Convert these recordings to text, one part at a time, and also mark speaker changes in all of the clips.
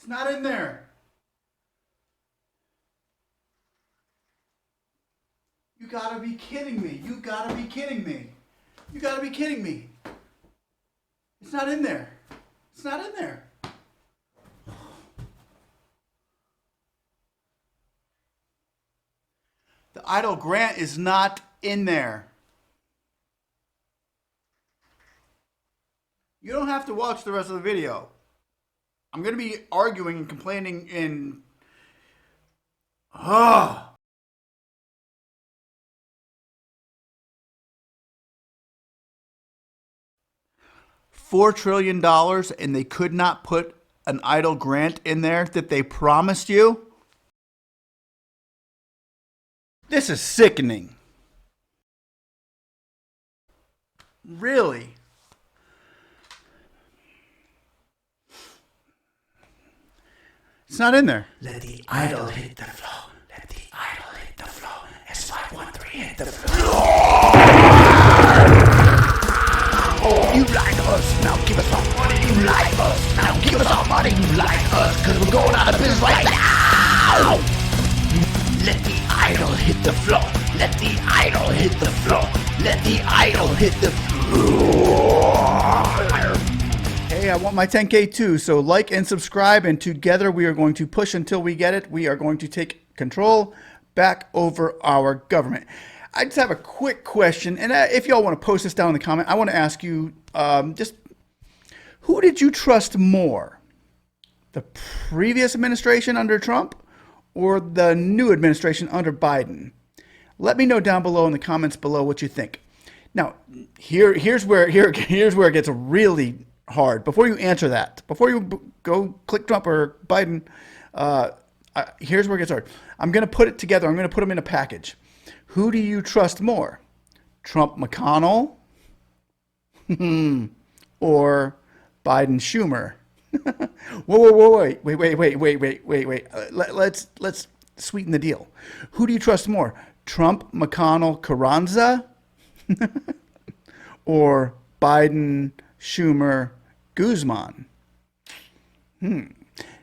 Speaker 1: not in there. You gotta be kidding me. You gotta be kidding me. You gotta be kidding me. It's not in there. It's not in there. The EIDL grant is not in there. You don't have to watch the rest of the video. I'm going to be arguing and complaining in... $4 trillion and they could not put an EIDL grant in there that they promised you? This is sickening. Really? It's not in there.
Speaker 2: Let the idol hit the floor. Let the idol hit the floor. S513 hit the floor. Oh, you like us, now give us some money. You like us, now give us some money. You like us, cause we're going out of business right now. Let the idol hit the floor. Let the idol hit the floor. Let the idol hit the floor.
Speaker 1: Hey, I want my 10K too, so like and subscribe, and together we are going to push until we get it. We are going to take control back over our government. I just have a quick question, and if y'all want to post this down in the comment, I want to ask you, just who did you trust more? The previous administration under Trump or the new administration under Biden? Let me know down below in the comments below what you think. Now, here's where it gets really hard. Before you answer that, before you go click Trump or Biden, here's where it gets hard. I'm going to put it together. I'm going to put them in a package. Who do you trust more? Trump McConnell or Biden Schumer? Wait. Let's sweeten the deal. Who do you trust more? Trump McConnell Carranza or Biden Schumer Guzman?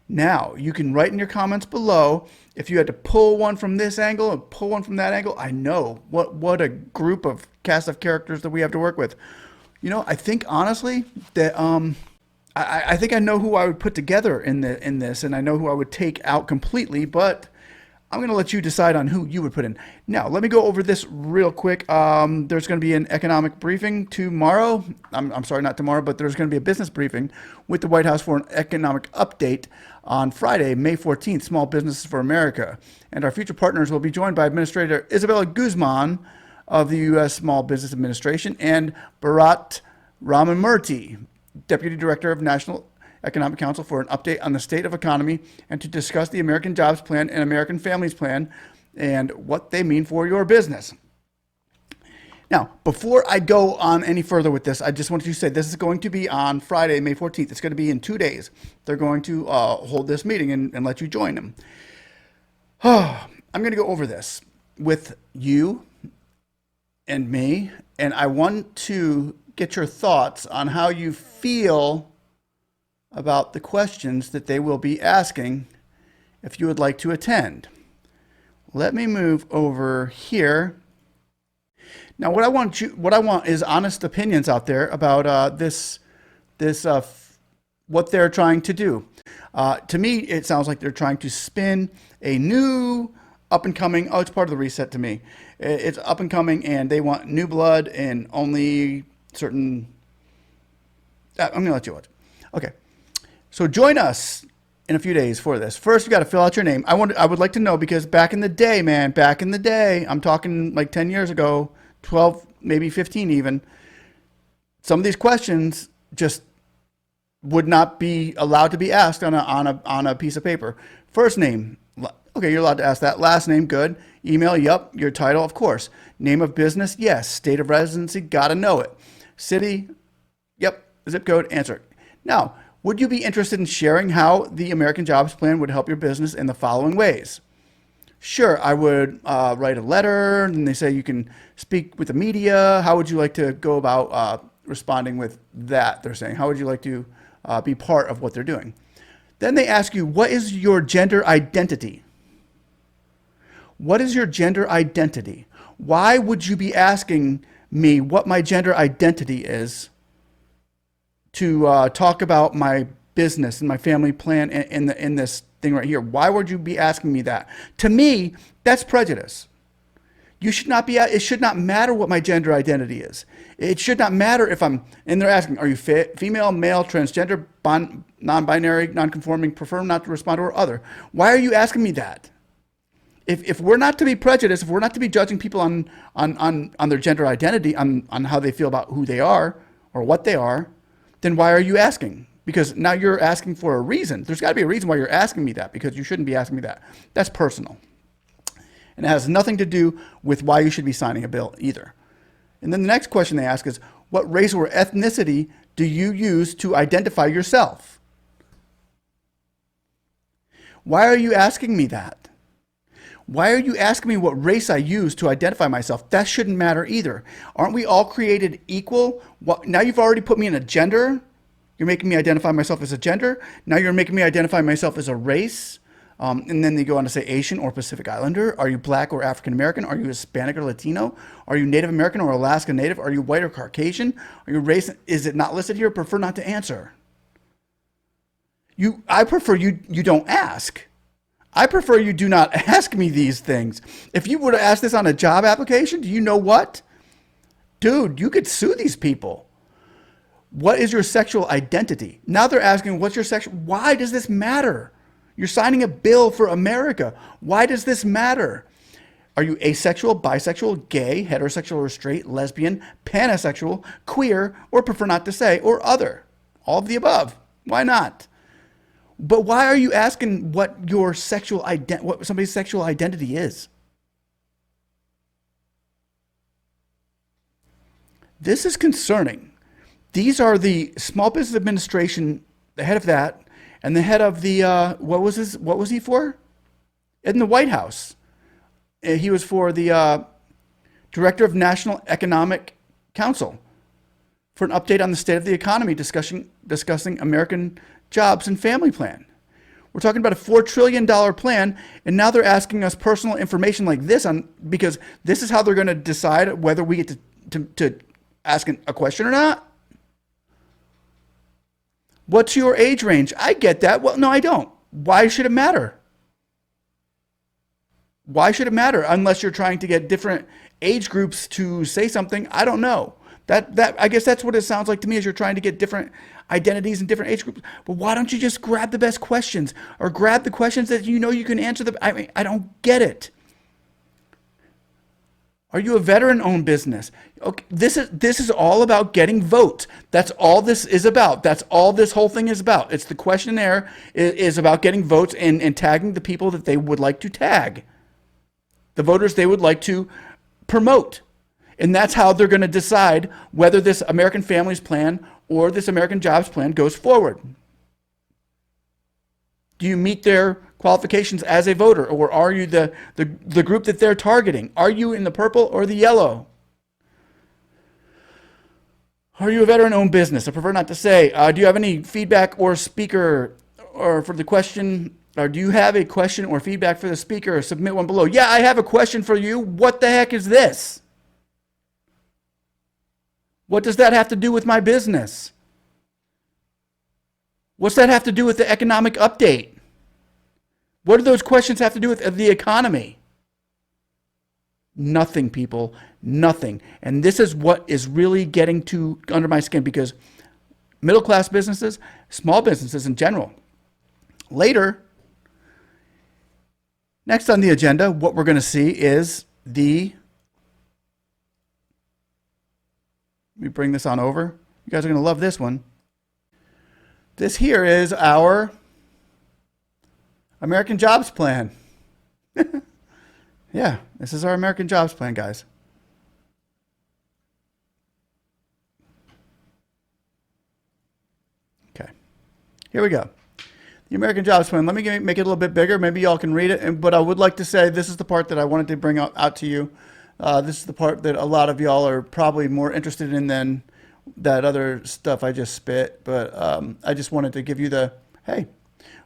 Speaker 1: Now, you can write in your comments below if you had to pull one from this angle and pull one from that angle. I know what a group of cast of characters that we have to work with. You know, I think honestly that I think I know who I would put together in this, and I know who I would take out completely, but I'm going to let you decide on who you would put in. Now, let me go over this real quick. There's going to be an economic briefing tomorrow. I'm sorry, not tomorrow, but there's going to be a business briefing with the White House for an economic update on Friday, May 14th, Small Businesses for America. And our future partners will be joined by Administrator Isabella Guzman of the U.S. Small Business Administration and Bharat Ramamurthy, Deputy Director of National Economic Council, for an update on the state of economy and to discuss the American Jobs Plan and American Families Plan and what they mean for your business. Now, before I go on any further with this, I just wanted to say this is going to be on Friday, May 14th. It's going to be in 2 days. They're going to hold this meeting and let you join them. I'm going to go over this with you and me, and I want to get your thoughts on how you feel about the questions that they will be asking if you would like to attend. Let me move over here. Now, what I want is honest opinions out there about what they're trying to do. To me, it sounds like they're trying to spin a new up and coming. Oh, it's part of the reset to me. It's up and coming, and they want new blood and only certain. I'm going to let you watch. Okay. So join us in a few days for this. First, you got to fill out your name. I would like to know, because back in the day, man, I'm talking like 10 years ago, 12, maybe 15 even, some of these questions just would not be allowed to be asked on a piece of paper. First name, okay, you're allowed to ask that. Last name, good. Email, yep. Your title, of course. Name of business, yes. State of residency, got to know it. City, yep. Zip code, answer. Now, would you be interested in sharing how the American Jobs Plan would help your business in the following ways? Sure, I would write a letter, and they say you can speak with the media. How would you like to go about responding with that? They're saying, how would you like to be part of what they're doing? Then they ask you, what is your gender identity? What is your gender identity? Why would you be asking me what my gender identity is to talk about my business and my family plan in this thing right here? Why would you be asking me that? To me, that's prejudice. You should not be. It should not matter what my gender identity is. It should not matter if I'm. And they're asking, are you female, male, transgender, non-binary, non-conforming, prefer not to respond, or other? Why are you asking me that? If we're not to be prejudiced, if we're not to be judging people on their gender identity, on how they feel about who they are or what they are, then why are you asking? Because now you're asking for a reason. There's got to be a reason why you're asking me that, because you shouldn't be asking me that. That's personal. And it has nothing to do with why you should be signing a bill either. And then the next question they ask is, what race or ethnicity do you use to identify yourself? Why are you asking me that? Why are you asking me what race I use to identify myself? That shouldn't matter either. Aren't we all created equal? Now you've already put me in a gender. You're making me identify myself as a gender. Now you're making me identify myself as a race. And then they go on to say Asian or Pacific Islander. Are you black or African American? Are you Hispanic or Latino? Are you Native American or Alaska Native? Are you white or Caucasian? Are you race? Is it not listed here? Prefer not to answer. I prefer you don't ask. I prefer you do not ask me these things. If you were to ask this on a job application, do you know what? Dude, you could sue these people. What is your sexual identity? Now they're asking, what's your sexual? Why does this matter? You're signing a bill for America. Why does this matter? Are you asexual, bisexual, gay, heterosexual or straight, lesbian, pansexual, queer, or prefer not to say, or other? All of the above. Why not? But why are you asking what your what somebody's sexual identity is? This is concerning. These are the Small Business Administration, the head of that, and the head of the, what was he for? In the White House. He was for the Director of National Economic Council for an update on the state of the economy, discussing American jobs and family plan. We're talking about a $4 trillion plan, and now they're asking us personal information like this because this is how they're going to decide whether we get to ask a question or not. What's your age range? I get that. Well, no, I don't. Why should it matter? Why should it matter unless you're trying to get different age groups to say something? I don't know. I guess that's what it sounds like to me, is you're trying to get different identities and different age groups. But why don't you just grab the best questions, or grab the questions that you know you can answer? I mean, I don't get it. Are you a veteran-owned business? Okay, this is all about getting votes. That's all this is about. That's all this whole thing is about. It's the questionnaire is about getting votes and tagging the people that they would like to tag, the voters they would like to promote. And that's how they're going to decide whether this American Families Plan or this American Jobs Plan goes forward. Do you meet their qualifications as a voter, or are you the group that they're targeting? Are you in the purple or the yellow? Are you a veteran-owned business? I prefer not to say. Do you have any feedback or speaker or for the question? Or do you have a question or feedback for the speaker? Submit one below. Yeah, I have a question for you. What the heck is this? What does that have to do with my business? What's that have to do with the economic update? What do those questions have to do with the economy? Nothing, people. Nothing. And this is what is really getting under my skin, because middle-class businesses, small businesses in general. Later, next on the agenda, what we're going to see is let me bring this on over. You guys are going to love this one. This here is our American Jobs Plan. Yeah, this is our American Jobs Plan, guys. Okay, here we go. The American Jobs Plan. Let me make it a little bit bigger. Maybe y'all can read it. But I would like to say this is the part that I wanted to bring out to you. This is the part that a lot of y'all are probably more interested in than that other stuff I just spit. But I just wanted to give you hey,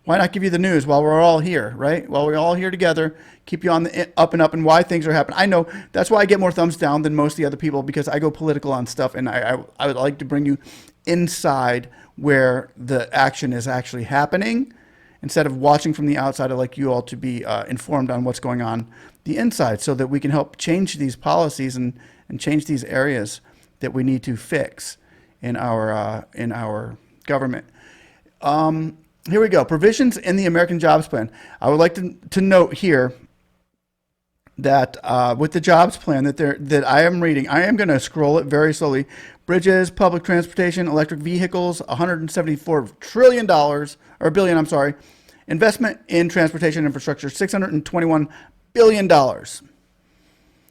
Speaker 1: Why not give you the news while we're all here, right? While we're all here together, keep you on the up and why things are happening. I know that's why I get more thumbs down than most of the other people, because I go political on stuff, and I would like to bring you inside where the action is actually happening, instead of watching from the outside. I'd like you all to be informed on what's going on the inside, so that we can help change these policies and change these areas that we need to fix in our government. Here we go. Provisions in the American Jobs Plan. I would like to note here that with the jobs plan that I am reading, I am going to scroll it very slowly. Bridges, public transportation, electric vehicles, $174 trillion, or billion, I'm sorry. Investment in transportation infrastructure, $621 billion.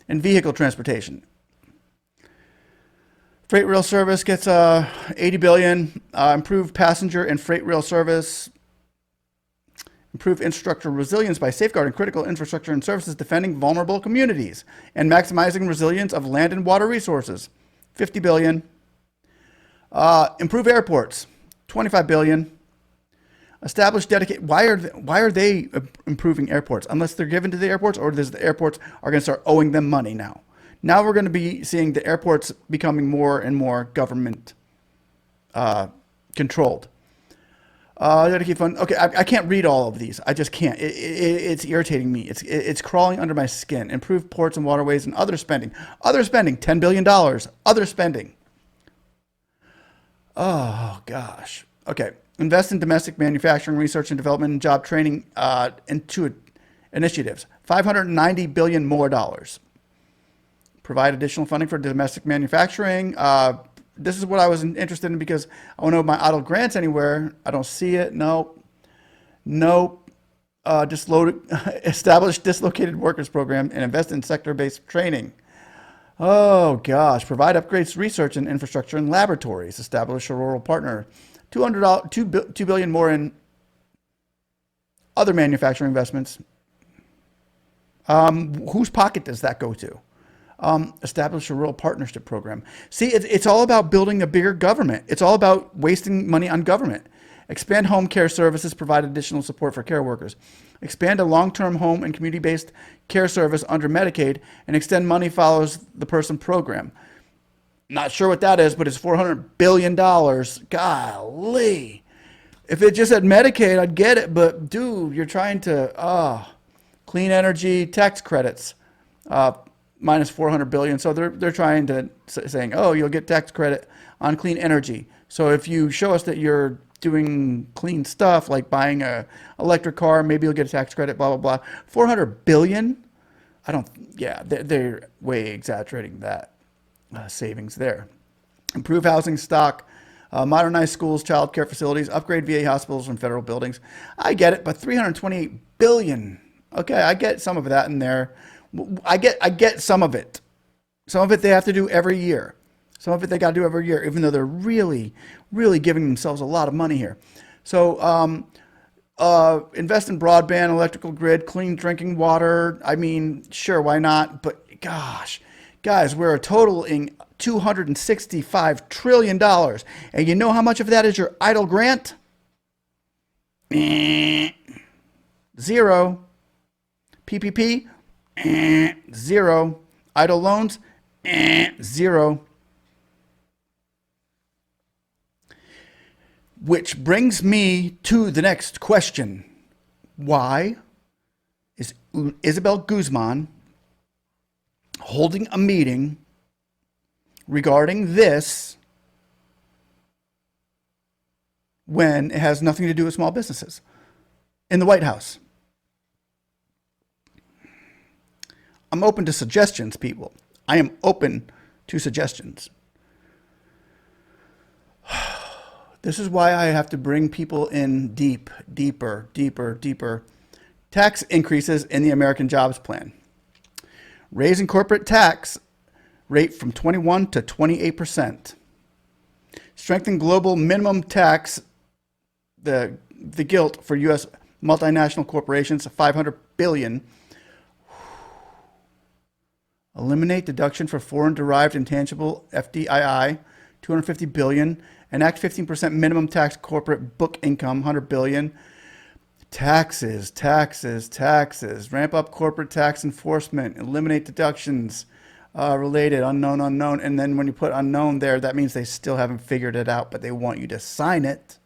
Speaker 1: In vehicle transportation. Freight rail service gets $80 billion. Improved passenger and freight rail service. Improve infrastructure resilience by safeguarding critical infrastructure and services, defending vulnerable communities, and maximizing resilience of land and water resources. $50 billion. Improve airports. $25 billion. Establish dedicated. Why are they improving airports? Unless they're given to the airports, or does the airports are going to start owing them money now? Now we're going to be seeing the airports becoming more and more government controlled. Dedicate fund. Okay, I can't read all of these. I just can't. It's irritating me. It's crawling under my skin. Improve ports and waterways and other spending. Other spending, $10 billion. Other spending. Oh, gosh. Okay. Invest in domestic manufacturing, research and development, and job training into initiatives. $590 billion more dollars. Provide additional funding for domestic manufacturing. This is what I was interested in, because I want to know my EIDL grants anywhere. I don't see it. Nope. Establish dislocated workers program and invest in sector-based training. Oh gosh. Provide upgrades to research and infrastructure and laboratories. Establish a rural partner. $2 billion more in other manufacturing investments. Whose pocket does that go to? Establish a rural partnership program. See, it's all about building a bigger government. It's all about wasting money on government. Expand home care services, provide additional support for care workers. Expand a long-term home and community-based care service under Medicaid, and extend money follows the person program. Not sure what that is, but it's $400 billion. Golly. If it just said Medicaid, I'd get it. But, dude, you're trying to, clean energy tax credits, minus $400 billion. So they're trying to, saying, oh, you'll get tax credit on clean energy. So if you show us that you're doing clean stuff, like buying a electric car, maybe you'll get a tax credit, blah, blah, blah. $400 billion? They're way exaggerating that. Savings there. Improve housing stock, modernize schools, child care facilities, upgrade VA hospitals and federal buildings. I get it, but $328 billion. Okay, I get some of that in there. I get some of it. Some of it they have to do every year. Some of it they got to do every year, even though they're really, really giving themselves a lot of money here. So invest in broadband, electrical grid, clean drinking water. I mean, sure, why not? But gosh. Guys, we're totaling $265 trillion. And you know how much of that is your EIDL grant? Zero. PPP? Zero. EIDL loans? Zero. Which brings me to the next question. Why is Isabel Guzman holding a meeting regarding this when it has nothing to do with small businesses in the White House? I'm open to suggestions, people. I am open to suggestions. This is why I have to bring people in deeper. Tax increases in the American Jobs Plan. Raising corporate tax rate from 21 to 28%. Strengthen global minimum tax, the guilt for U.S. multinational corporations, $500 billion. Eliminate deduction for foreign-derived intangible FDII, $250 billion. Enact 15% minimum tax corporate book income, $100 billion. Taxes, taxes, taxes. Ramp up corporate tax enforcement. Eliminate deductions related, unknown, unknown. And then when you put unknown there, that means they still haven't figured it out, but they want you to sign it.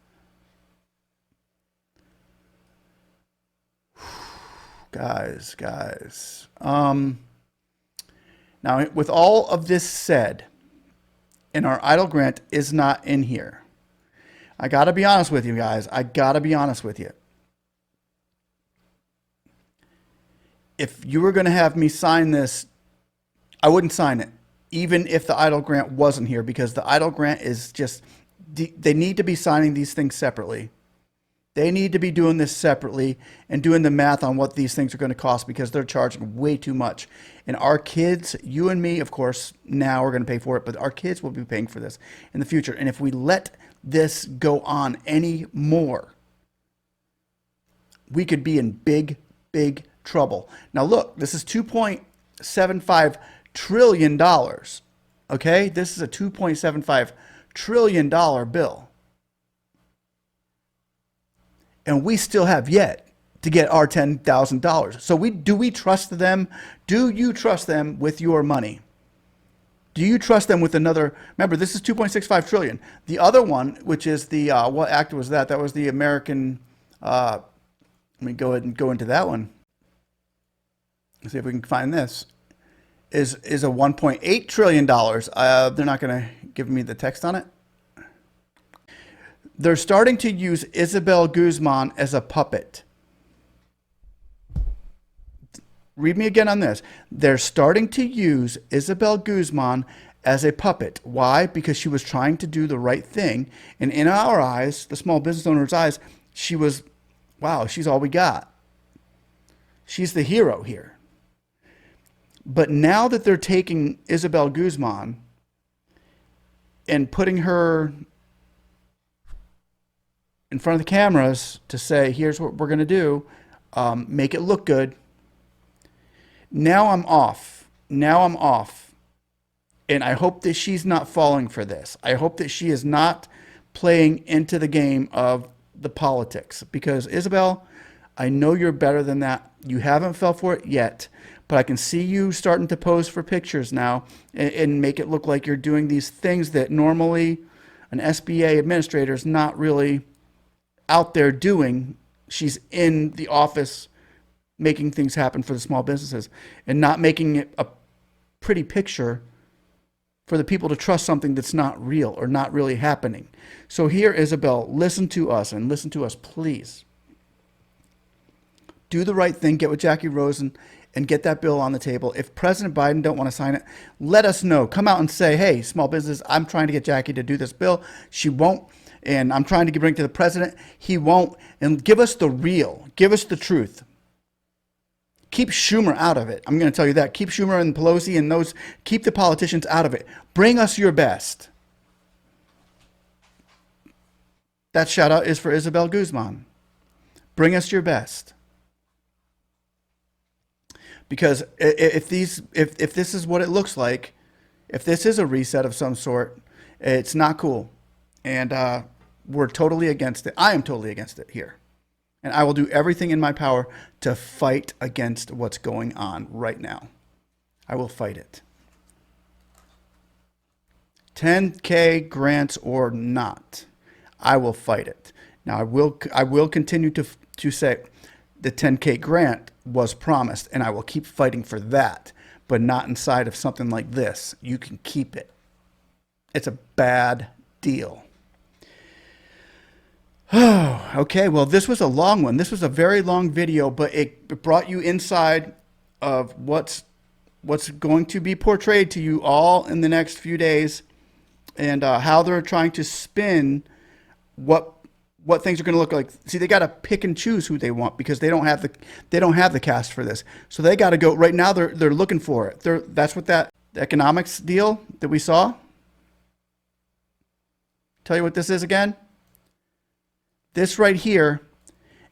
Speaker 1: Guys. Now, with all of this said, and our EIDL grant is not in here, I got to be honest with you guys. I got to be honest with you. If you were going to have me sign this, I wouldn't sign it, even if the EIDL grant wasn't here, because the EIDL grant is just, they need to be signing these things separately. They need to be doing this separately and doing the math on what these things are going to cost, because they're charging way too much. And our kids, you and me, of course, now are going to pay for it, but our kids will be paying for this in the future. And if we let this go on any more, we could be in big trouble. Now look, this is $2.75 trillion. Okay? This is a $2.75 trillion bill. And we still have yet to get our $10,000. So do we trust them? Do you trust them with your money? Do you trust them with another? Remember, this is $2.65 trillion. The other one, which is the, what act was that? That was the American, let me go ahead and go into that one. Let's see if we can find this. Is a $1.8 trillion. They're not going to give me the text on it. They're starting to use Isabel Guzman as a puppet. Read me again on this. They're starting to use Isabel Guzman as a puppet. Why? Because she was trying to do the right thing. And in our eyes, the small business owner's eyes, she was, wow, she's all we got. She's the hero here. But now that they're taking Isabel Guzman and putting her in front of the cameras to say, here's what we're going to do, make it look good. Now I'm off. And I hope that she's not falling for this. I hope that she is not playing into the game of the politics. Because Isabel, I know you're better than that. You haven't fell for it yet. But I can see you starting to pose for pictures now and make it look like you're doing these things that normally an SBA administrator is not really out there doing. She's in the office making things happen for the small businesses and not making it a pretty picture for the people to trust something that's not real or not really happening. So here, Isabel, listen to us, and listen to us, please. Do the right thing. Get with Jackie Rosen and get that bill on the table. If President Biden don't want to sign it, let us know. Come out and say, hey, small business, I'm trying to get Jackie to do this bill. She won't. And I'm trying to bring it to the president. He won't. And give us the real. Give us the truth. Keep Schumer out of it. I'm going to tell you that. Keep Schumer and Pelosi and those. Keep the politicians out of it. Bring us your best. That shout out is for Isabel Guzman. Bring us your best. Because if this is what it looks like, if this is a reset of some sort, it's not cool. And we're totally against it. I am totally against it here. And I will do everything in my power to fight against what's going on right now. I will fight it. 10K grants or not, I will fight it. Now, I will continue to say the 10K grant was promised, and I will keep fighting for that, but not inside of something like this. You can keep it. It's a bad deal. Oh, okay. Well, this was a long one. This was a very long video, but it brought you inside of what's going to be portrayed to you all in the next few days, and how they're trying to spin what things are going to look like. See, they got to pick and choose who they want because they don't have the cast for this. So they got to go right now. They're looking for it. That's what that economics deal that we saw. Tell you what this is again. This right here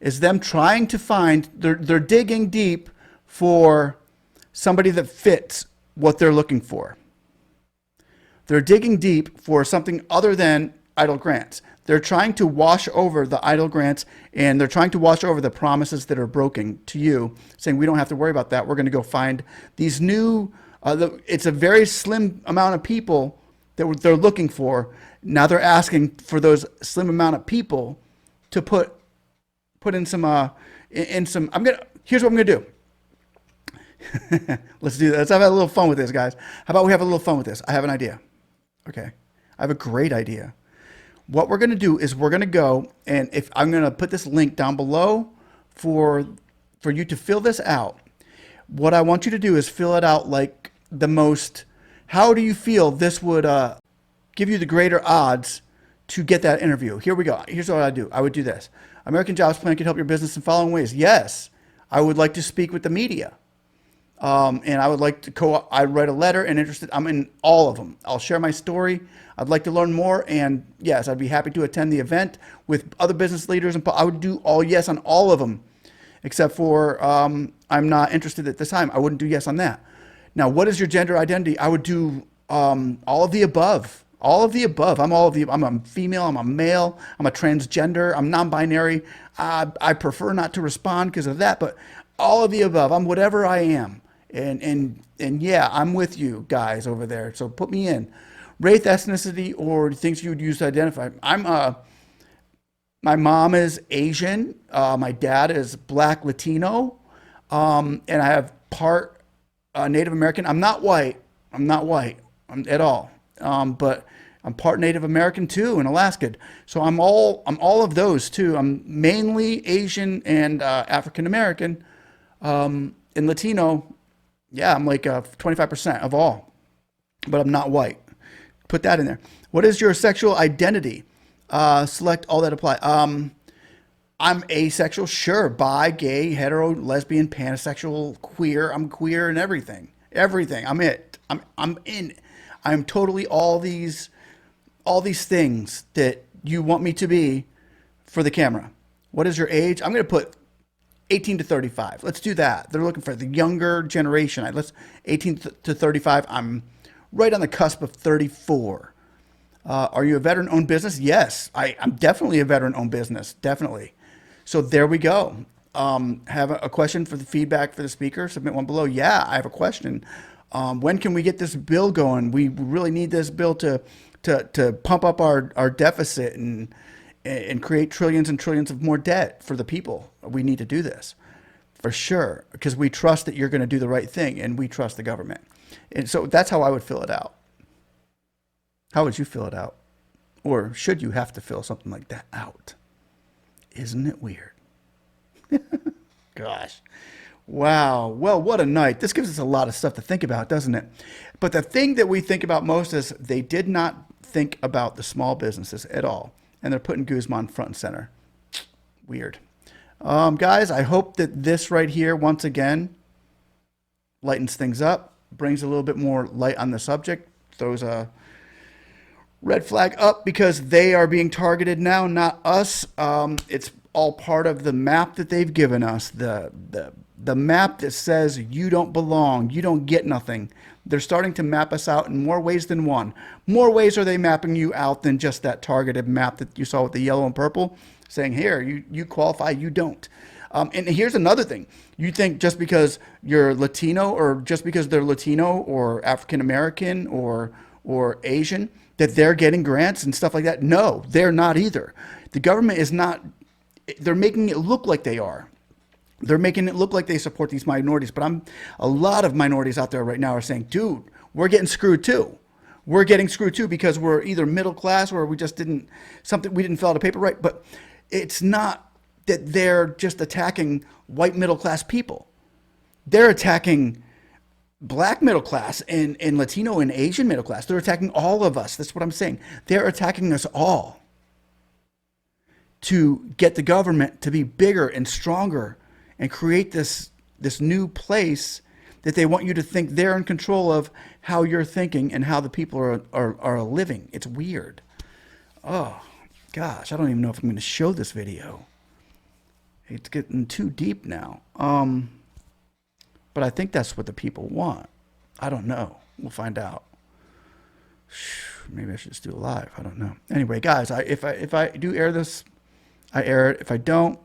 Speaker 1: is them trying to find. They're digging deep for somebody that fits what they're looking for. They're digging deep for something other than EIDL grants. They're trying to wash over the EIDL grants, and they're trying to wash over the promises that are broken to you, saying we don't have to worry about that. We're going to go find these new, it's a very slim amount of people that they're looking for. Now they're asking for those slim amount of people to put in some, here's what I'm going to do. Let's do that. Let's have a little fun with this, guys. How about we have a little fun with this? I have an idea. Okay. I have a great idea. What we're going to do is we're going to go, and if I'm going to put this link down below for you to fill this out. What I want you to do is fill it out like the most, how do you feel this would give you the greater odds to get that interview? Here we go. Here's what I do. I would do this. American Jobs Plan can help your business in following ways. Yes, I would like to speak with the media. And I would like to I write a letter and interested. I'm in all of them. I'll share my story. I'd like to learn more. And yes, I'd be happy to attend the event with other business leaders. And I would do all yes on all of them, except for I'm not interested at this time. I wouldn't do yes on that. Now, what is your gender identity? I would do all of the above. All of the above. I'm all of the. I'm a female. I'm a male. I'm a transgender. I'm non-binary. I prefer not to respond because of that. But all of the above. I'm whatever I am. And yeah, I'm with you guys over there. So put me in. Race, ethnicity, or things you would use to identify. My mom is Asian. My dad is Black Latino. And I have part Native American. I'm not white. I'm not white at all. But I'm part Native American too in Alaska. So I'm all of those too. I'm mainly Asian and African American. And Latino. Yeah, I'm like 25% of all, but I'm not white. Put that in there. What is your sexual identity? Select all that apply. I'm asexual, sure. Bi, gay, hetero, lesbian, pansexual, queer. I'm queer and everything. Everything. I'm it. I'm in. I'm totally all these things that you want me to be for the camera. What is your age? I'm going to put 18 to 35. Let's do that. They're looking for the younger generation. Let's 18 to 35. I'm right on the cusp of 34. Are you a veteran-owned business? Yes, I'm definitely a veteran-owned business. Definitely. So there we go. Have a question for the feedback for the speaker? Submit one below. Yeah, I have a question. When can we get this bill going? We really need this bill to pump up our deficit and create trillions and trillions of more debt for the people. We need to do this for sure because we trust that you're going to do the right thing and we trust the government. And so that's how I would fill it out. How would you fill it out? Or should you have to fill something like that out? Isn't it weird? Gosh. Wow. Well, what a night. This gives us a lot of stuff to think about, doesn't it? But the thing that we think about most is they did not think about the small businesses at all. And they're putting Guzman front and center. Weird. Guys, I hope that this right here, once again, lightens things up, brings a little bit more light on the subject, throws a red flag up because they are being targeted now, not us. It's all part of the map that they've given us, the map that says you don't belong, you don't get nothing. They're starting to map us out in more ways than one. More ways are they mapping you out than just that targeted map that you saw with the yellow and purple, saying, here, you qualify, you don't. And here's another thing. You think just because you're Latino or just because they're Latino or African-American or Asian, that they're getting grants and stuff like that? No, they're not either. The government is not, they're making it look like they are. They're making it look like they support these minorities, but a lot of minorities out there right now are saying, dude, we're getting screwed too. We're getting screwed too because we're either middle class or we just didn't fill out a paper right. But it's not that they're just attacking white middle class people. They're attacking black middle class and Latino and Asian middle class. They're attacking all of us. That's what I'm saying. They're attacking us all to get the government to be bigger and stronger and create this new place that they want you to think they're in control of how you're thinking and how the people are living. It's weird. Oh, gosh, I don't even know if I'm going to show this video. It's getting too deep now. But I think that's what the people want. I don't know. We'll find out. Maybe I should just do it live. I don't know. Anyway, guys, if I do air this, I air it. If I don't,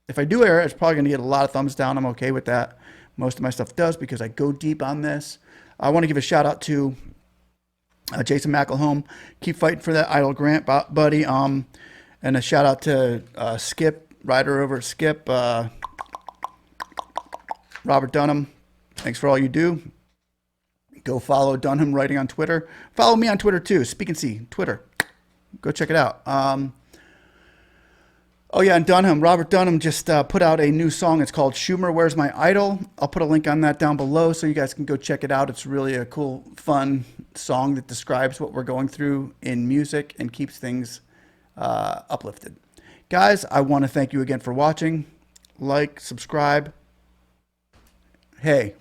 Speaker 1: if I do air it, it's probably going to get a lot of thumbs down. I'm okay with that. Most of my stuff does because I go deep on this. I want to give a shout out to Jason McElhone. Keep fighting for that EIDL grant, buddy. And a shout out to Skip, writer over at Skip, Robert Dunham. Thanks for all you do. Go follow Dunham Writing on Twitter. Follow me on Twitter too, speaknsee, Twitter. Go check it out. Oh yeah, and Dunham, Robert Dunham just put out a new song. It's called Schumer, Where's My Idol? I'll put a link on that down below so you guys can go check it out. It's really a cool, fun song that describes what we're going through in music and keeps things uplifted. Guys, I want to thank you again for watching. Like, subscribe. Hey,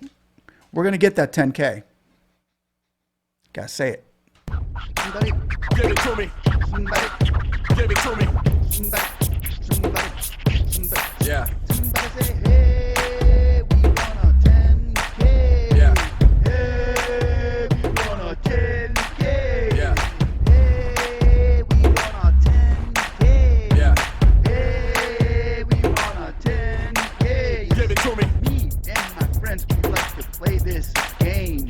Speaker 1: we're going to get that 10K. Gotta say it.
Speaker 2: Somebody, give it to me. Somebody, give it to me. Somebody. Yeah. Somebody say, hey, we want a 10K. Yeah. Hey, we want a 10K. Yeah. Hey, we want a 10K. Yeah. Hey, we want a 10K. Give it to me. Me and my friends, we like to play this game.